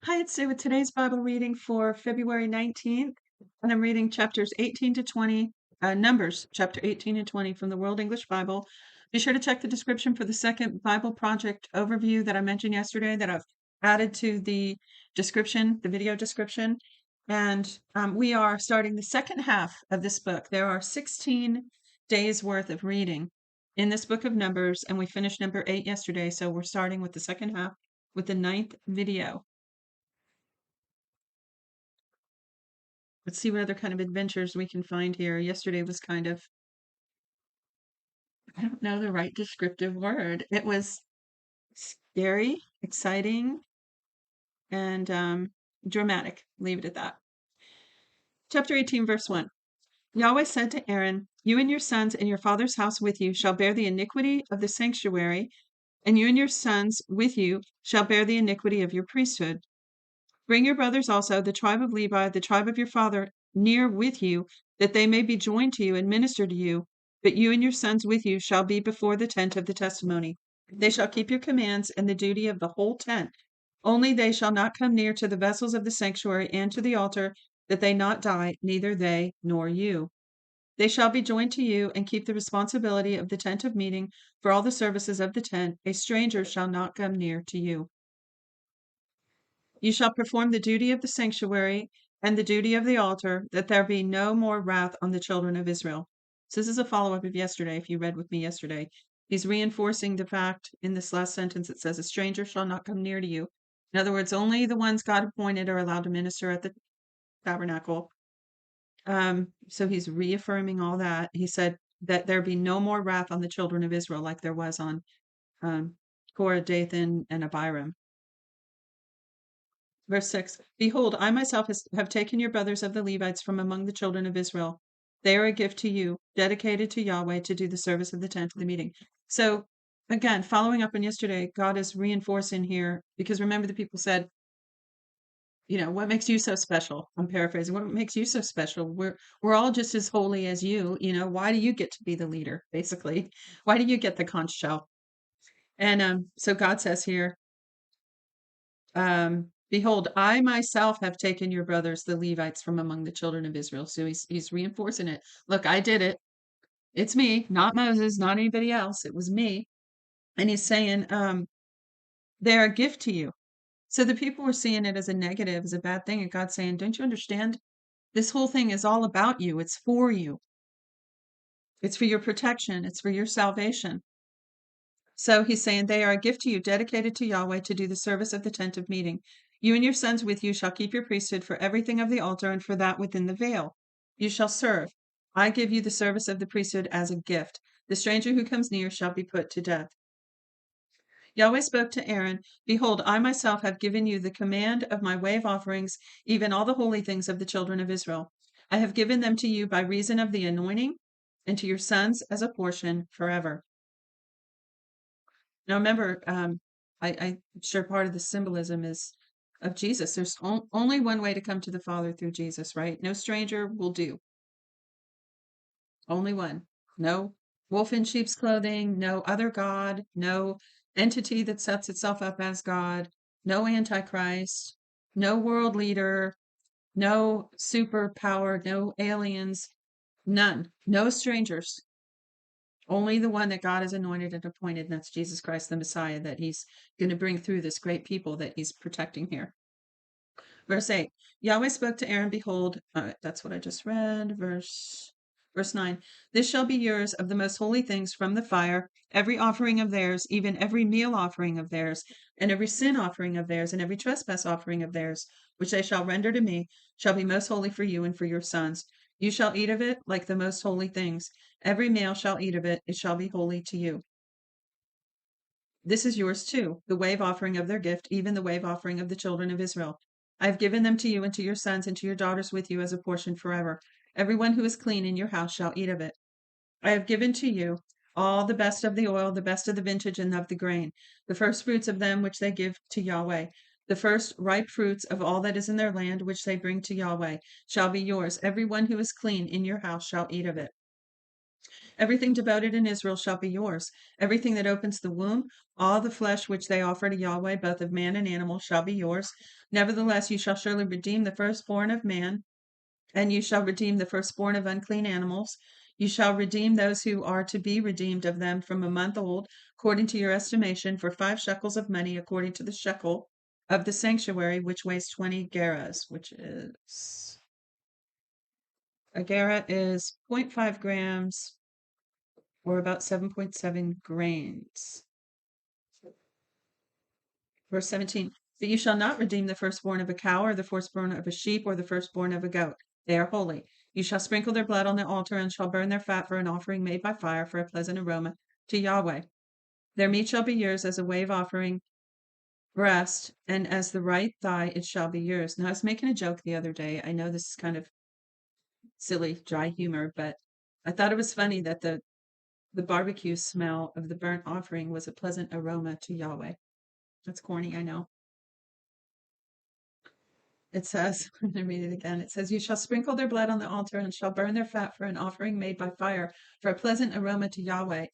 Hi, it's Sue with today's Bible reading for February 19th, and I'm reading chapters 18 to 20, Numbers chapter 18 and 20 from the World English Bible. Be sure to check the description for the second Bible project overview that I mentioned yesterday that I've added to the description, the video description. And we are starting the second half of this book. There are 16 days worth of reading in this book of Numbers, and we finished number 8 yesterday. So we're starting with the second half with the 9th video. Let's see what other kind of adventures we can find here. Yesterday was kind of, I don't know the right descriptive word. It was scary, exciting, and dramatic. Leave it at that. Chapter 18, verse 1. Yahweh said to Aaron, "You and your sons and your father's house with you shall bear the iniquity of the sanctuary, and you and your sons with you shall bear the iniquity of your priesthood. Bring your brothers also, the tribe of Levi, the tribe of your father, near with you, that they may be joined to you and minister to you. But you and your sons with you shall be before the tent of the testimony. They shall keep your commands and the duty of the whole tent. Only they shall not come near to the vessels of the sanctuary and to the altar, that they not die, neither they nor you. They shall be joined to you and keep the responsibility of the tent of meeting for all the services of the tent. A stranger shall not come near to you. You shall perform the duty of the sanctuary and the duty of the altar, that there be no more wrath on the children of Israel." So this is a follow-up of yesterday, if you read with me yesterday. He's reinforcing the fact in this last sentence. It says, "A stranger shall not come near to you." In other words, only the ones God appointed are allowed to minister at the tabernacle. So he's reaffirming all that. He said that there be no more wrath on the children of Israel like there was on Korah, Dathan, and Abiram. Verse 6. Behold, I myself have taken your brothers of the Levites from among the children of Israel. They are a gift to you, dedicated to Yahweh to do the service of the tent of the meeting. So, again, following up on yesterday, God is reinforcing here because remember the people said, what makes you so special? I'm paraphrasing. What makes you so special? We're all just as holy as you. Why do you get to be the leader? Basically, why do you get the conch shell? And so God says here, "Behold, I myself have taken your brothers, the Levites, from among the children of Israel." So he's reinforcing it. Look, I did it. It's me, not Moses, not anybody else. It was me. And he's saying, they're a gift to you. So the people were seeing it as a negative, as a bad thing. And God's saying, don't you understand? This whole thing is all about you. It's for you. It's for your protection. It's for your salvation. So he's saying, they are a gift to you, dedicated to Yahweh to do the service of the tent of meeting. You and your sons with you shall keep your priesthood for everything of the altar and for that within the veil. You shall serve. I give you the service of the priesthood as a gift. The stranger who comes near shall be put to death. Yahweh spoke to Aaron, "Behold, I myself have given you the command of my wave offerings, even all the holy things of the children of Israel. I have given them to you by reason of the anointing, and to your sons as a portion forever." Now remember, I'm sure part of the symbolism is of Jesus. There's only one way to come to the Father, through Jesus, right? No stranger will do. Only one. No wolf in sheep's clothing, no other God, no entity that sets itself up as God, no antichrist, no world leader, no superpower, no aliens, none, no strangers. Only the one that God has anointed and appointed, and that's Jesus Christ, the Messiah, that he's going to bring through this great people that he's protecting here. Verse 8, Yahweh spoke to Aaron, behold, that's what I just read, verse 9, this shall be yours of the most holy things from the fire, every offering of theirs, even every meal offering of theirs, and every sin offering of theirs, and every trespass offering of theirs, which they shall render to me, shall be most holy for you and for your sons. You shall eat of it like the most holy things. Every male shall eat of it. It shall be holy to you. This is yours too, the wave offering of their gift, even the wave offering of the children of Israel. I have given them to you and to your sons and to your daughters with you as a portion forever. Everyone who is clean in your house shall eat of it. I have given to you all the best of the oil, the best of the vintage and of the grain, the first fruits of them which they give to Yahweh. The first ripe fruits of all that is in their land, which they bring to Yahweh, shall be yours. Everyone who is clean in your house shall eat of it. Everything devoted in Israel shall be yours. Everything that opens the womb, all the flesh which they offer to Yahweh, both of man and animal, shall be yours. Nevertheless, you shall surely redeem the firstborn of man, and you shall redeem the firstborn of unclean animals. You shall redeem those who are to be redeemed of them from a month old, according to your estimation, for 5 shekels of money, according to the shekel of the sanctuary, which weighs 20 gerahs, which is a gerah is 0.5 grams or about 7.7 grains. Verse 17, but you shall not redeem the firstborn of a cow or the firstborn of a sheep or the firstborn of a goat. They are holy. You shall sprinkle their blood on the altar and shall burn their fat for an offering made by fire for a pleasant aroma to Yahweh. Their meat shall be yours as a wave offering, breast, and as the right thigh it shall be yours. Now, I was making a joke the other day. I know this is kind of silly, dry humor, but I thought it was funny that the barbecue smell of the burnt offering was a pleasant aroma to Yahweh. That's corny, I know. It says, I'm going to read it again. It says, you shall sprinkle their blood on the altar and shall burn their fat for an offering made by fire for a pleasant aroma to Yahweh.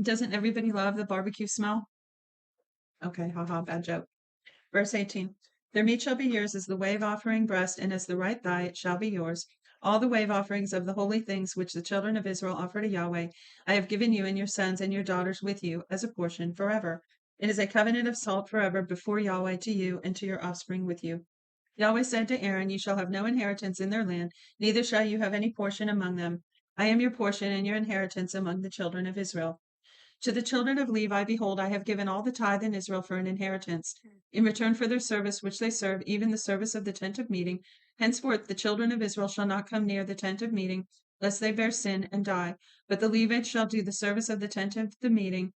Doesn't everybody love the barbecue smell? Okay, haha, bad joke. Verse 18, their meat shall be yours as the wave offering breast, and as the right thigh it shall be yours. All the wave offerings of the holy things which the children of Israel offer to Yahweh, I have given you and your sons and your daughters with you as a portion forever. It is a covenant of salt forever before Yahweh to you and to your offspring with you. Yahweh said to Aaron, you shall have no inheritance in their land, neither shall you have any portion among them. I am your portion and your inheritance among the children of Israel. To the children of Levi, behold, I have given all the tithe in Israel for an inheritance, in return for their service which they serve, even the service of the tent of meeting. Henceforth the children of Israel shall not come near the tent of meeting, lest they bear sin and die. But the Levites shall do the service of the tent of the meeting,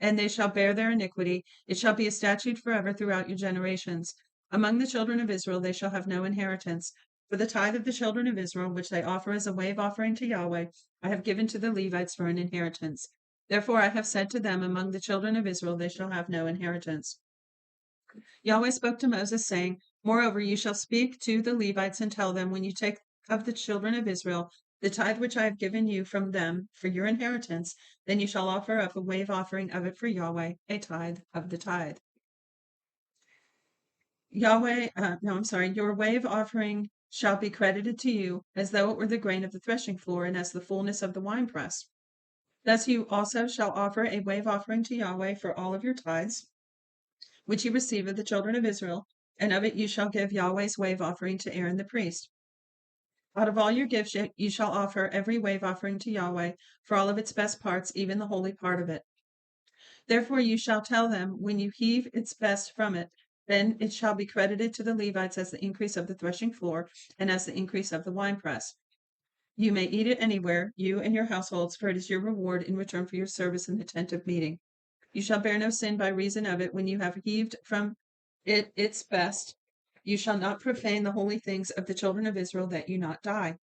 and they shall bear their iniquity. It shall be a statute forever throughout your generations. Among the children of Israel they shall have no inheritance. For the tithe of the children of Israel, which they offer as a wave offering to Yahweh, I have given to the Levites for an inheritance. Therefore I have said to them, among the children of Israel they shall have no inheritance. Yahweh spoke to Moses, saying, moreover, you shall speak to the Levites and tell them, when you take of the children of Israel the tithe which I have given you from them for your inheritance, then you shall offer up a wave offering of it for Yahweh, a tithe of the tithe. Your wave offering shall be credited to you as though it were the grain of the threshing floor and as the fullness of the winepress. Thus you also shall offer a wave offering to Yahweh for all of your tithes, which you receive of the children of Israel, and of it you shall give Yahweh's wave offering to Aaron the priest. Out of all your gifts you shall offer every wave offering to Yahweh for all of its best parts, even the holy part of it. Therefore you shall tell them, when you heave its best from it, then it shall be credited to the Levites as the increase of the threshing floor and as the increase of the winepress. You may eat it anywhere, you and your households, for it is your reward in return for your service in the tent of meeting. You shall bear no sin by reason of it when you have heaved from it its best. You shall not profane the holy things of the children of Israel, that you not die.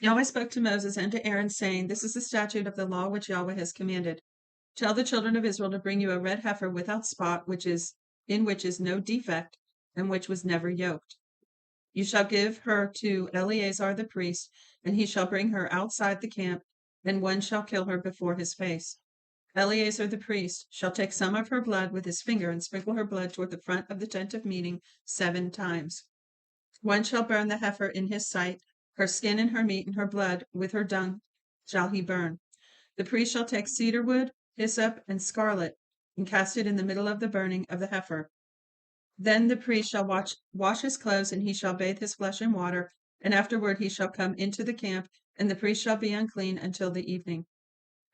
Yahweh spoke to Moses and to Aaron, saying, this is the statute of the law which Yahweh has commanded. Tell the children of Israel to bring you a red heifer without spot, in which is no defect, and which was never yoked. You shall give her to Eleazar the priest, and he shall bring her outside the camp, and one shall kill her before his face. Eleazar the priest shall take some of her blood with his finger and sprinkle her blood toward the front of the tent of meeting 7 times. One shall burn the heifer in his sight, her skin and her meat and her blood with her dung shall he burn. The priest shall take cedar wood, hyssop, and scarlet, and cast it in the middle of the burning of the heifer. Then the priest shall wash his clothes, and he shall bathe his flesh in water, and afterward he shall come into the camp, and the priest shall be unclean until the evening.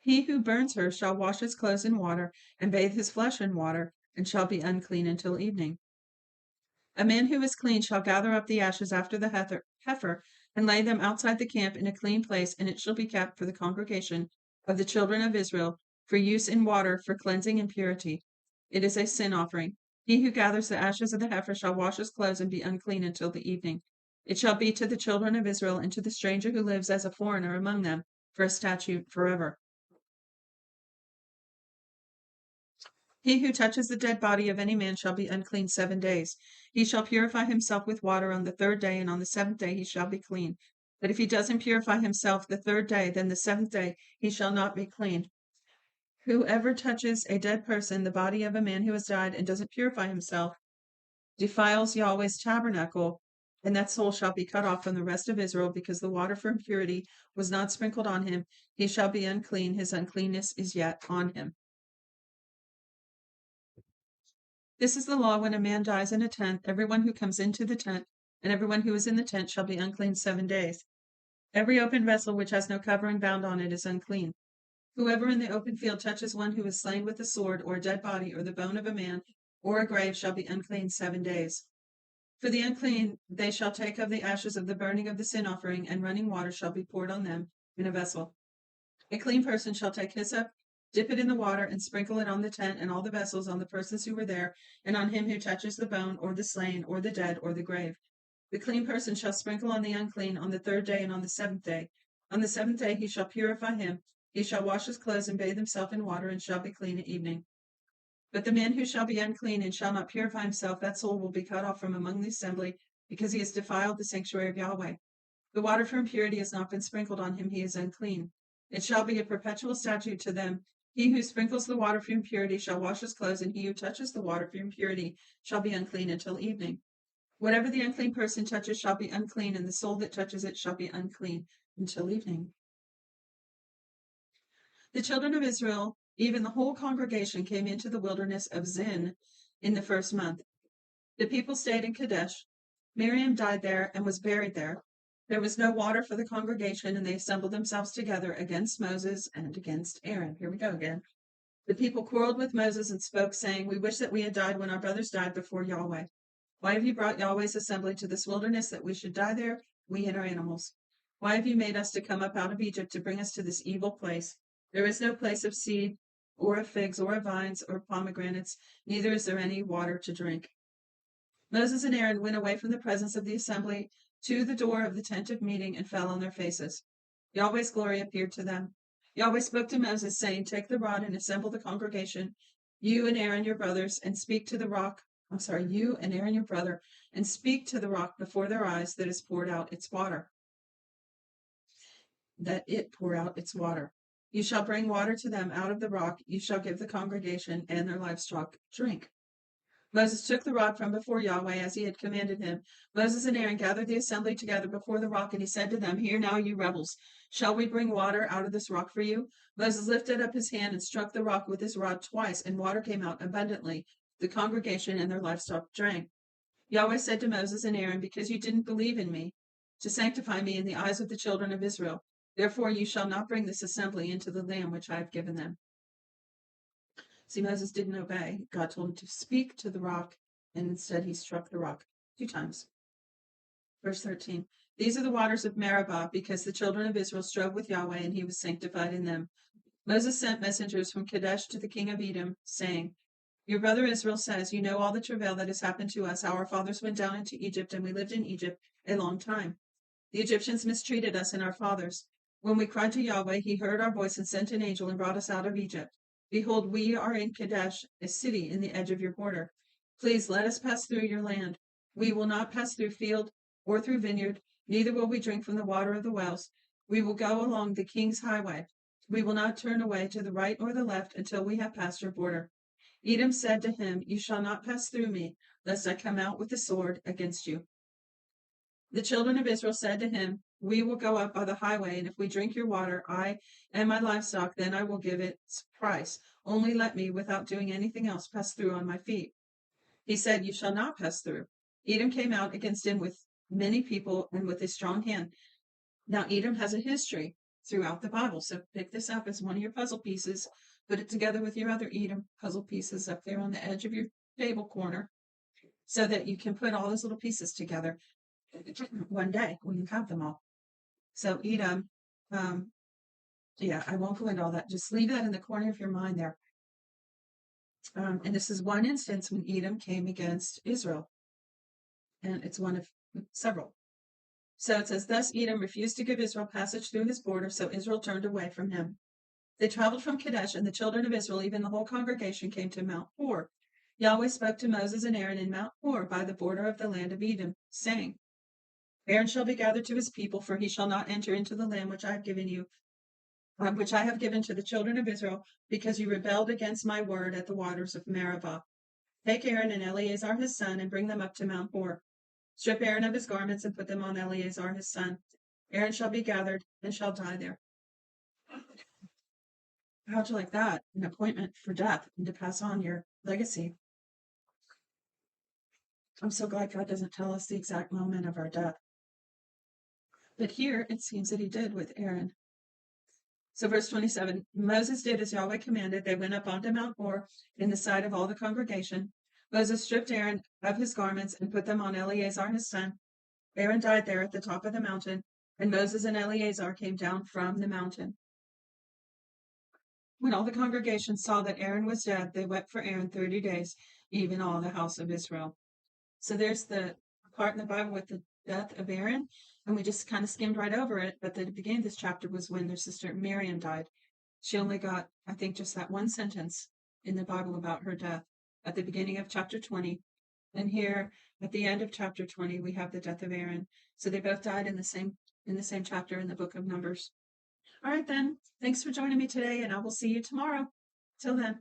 He who burns her shall wash his clothes in water, and bathe his flesh in water, and shall be unclean until evening. A man who is clean shall gather up the ashes after the heifer, and lay them outside the camp in a clean place, and it shall be kept for the congregation of the children of Israel, for use in water, for cleansing and purity. It is a sin offering. He who gathers the ashes of the heifer shall wash his clothes and be unclean until the evening. It shall be to the children of Israel and to the stranger who lives as a foreigner among them for a statute forever. He who touches the dead body of any man shall be unclean 7 days. He shall purify himself with water on the 3rd day, and on the 7th day he shall be clean. But if he doesn't purify himself the third day, then the seventh day he shall not be clean. Whoever touches a dead person, the body of a man who has died, and doesn't purify himself, defiles Yahweh's tabernacle, and that soul shall be cut off from the rest of Israel, because the water for impurity was not sprinkled on him. He shall be unclean. His uncleanness is yet on him. This is the law when a man dies in a tent. Everyone who comes into the tent and everyone who is in the tent shall be unclean 7 days. Every open vessel which has no covering bound on it is unclean. Whoever in the open field touches one who is slain with a sword, or a dead body, or the bone of a man, or a grave, shall be unclean 7 days. For the unclean they shall take of the ashes of the burning of the sin offering, and running water shall be poured on them in a vessel. A clean person shall take hyssop, dip it in the water, and sprinkle it on the tent and all the vessels, on the persons who were there, and on him who touches the bone, or the slain, or the dead, or the grave. The clean person shall sprinkle on the unclean on the third day and on the seventh day. On the seventh day he shall purify him. He shall wash his clothes and bathe himself in water, and shall be clean at evening. But the man who shall be unclean and shall not purify himself, that soul will be cut off from among the assembly, because he has defiled the sanctuary of Yahweh. The water for impurity has not been sprinkled on him, he is unclean. It shall be a perpetual statute to them. He who sprinkles the water for impurity shall wash his clothes, and he who touches the water for impurity shall be unclean until evening. Whatever the unclean person touches shall be unclean, and the soul that touches it shall be unclean until evening. The children of Israel, even the whole congregation, came into the wilderness of Zin in the first month. The people stayed in Kadesh. Miriam died there and was buried there. There was no water for the congregation, and they assembled themselves together against Moses and against Aaron. Here we go again. The people quarreled with Moses and spoke, saying, "We wish that we had died when our brothers died before Yahweh. Why have you brought Yahweh's assembly to this wilderness, that we should die there, we and our animals? Why have you made us to come up out of Egypt to bring us to this evil place? There is no place of seed, or of figs, or of vines, or pomegranates, neither is there any water to drink." Moses and Aaron went away from the presence of the assembly to the door of the tent of meeting and fell on their faces. Yahweh's glory appeared to them. Yahweh spoke to Moses, saying, "Take the rod and assemble the congregation, you and Aaron your brothers, and speak to the rock. You and Aaron your brother, and speak to the rock before their eyes, that is poured out its water. That it pour out its water. You shall bring water to them out of the rock. You shall give the congregation and their livestock drink." Moses took the rod from before Yahweh as he had commanded him. Moses and Aaron gathered the assembly together before the rock, and he said to them, "Hear now, you rebels, shall we bring water out of this rock for you?" Moses lifted up his hand and struck the rock with his rod twice, and water came out abundantly. The congregation and their livestock drank. Yahweh said to Moses and Aaron, "Because you didn't believe in me, to sanctify me in the eyes of the children of Israel, therefore you shall not bring this assembly into the land which I have given them." See, Moses didn't obey. God told him to speak to the rock, and instead he struck the rock 2 times. Verse 13. These are the waters of Meribah, because the children of Israel strove with Yahweh, and he was sanctified in them. Moses sent messengers from Kadesh to the king of Edom, saying, "Your brother Israel says, you know all the travail that has happened to us, how our fathers went down into Egypt, and we lived in Egypt a long time. The Egyptians mistreated us and our fathers. When we cried to Yahweh, he heard our voice and sent an angel and brought us out of Egypt. Behold, we are in Kadesh, a city in the edge of your border. Please let us pass through your land. We will not pass through field or through vineyard, neither will we drink from the water of the wells. We will go along the king's highway. We will not turn away to the right or the left until we have passed your border." Edom said to him, "You shall not pass through me, lest I come out with the sword against you." The children of Israel said to him, "We will go up by the highway, and if we drink your water, I and my livestock, then I will give its price. Only let me, without doing anything else, pass through on my feet." He said, "You shall not pass through." Edom came out against him with many people and with a strong hand. Now, Edom has a history throughout the Bible, so pick this up as one of your puzzle pieces. Put it together with your other Edom puzzle pieces up there on the edge of your table corner, so that you can put all those little pieces together one day when you have them all. So Edom, I won't go into all that. Just leave that in the corner of your mind there. And this is one instance when Edom came against Israel, and it's one of several. So it says, "Thus Edom refused to give Israel passage through his border, so Israel turned away from him. They traveled from Kadesh, and the children of Israel, even the whole congregation, came to Mount Hor. Yahweh spoke to Moses and Aaron in Mount Hor by the border of the land of Edom, saying, Aaron shall be gathered to his people, for he shall not enter into the land which I have given you, which I have given to the children of Israel, because you rebelled against my word at the waters of Meribah. Take Aaron and Eleazar his son, and bring them up to Mount Hor. Strip Aaron of his garments, and put them on Eleazar his son. Aaron shall be gathered, and shall die there. How'd you like that? An appointment for death, and to pass on your legacy. I'm so glad God doesn't tell us the exact moment of our death. But here it seems that he did with Aaron. So verse 27, Moses did as Yahweh commanded. They went up onto Mount Hor in the sight of all the congregation. Moses stripped Aaron of his garments and put them on Eleazar his son. Aaron died there at the top of the mountain, and Moses and Eleazar came down from the mountain. When all the congregation saw that Aaron was dead, they wept for Aaron 30 days, even all the house of Israel. So there's the part in the Bible with the death of Aaron, and we just kind of skimmed right over it. But the beginning of this chapter was when their sister Miriam died. She only got, I think, just that one sentence in the Bible about her death at the beginning of chapter 20. And here at the end of chapter 20, we have the death of Aaron. So they both died in the same chapter in the book of Numbers. All right, then. Thanks for joining me today, and I will see you tomorrow. Till then.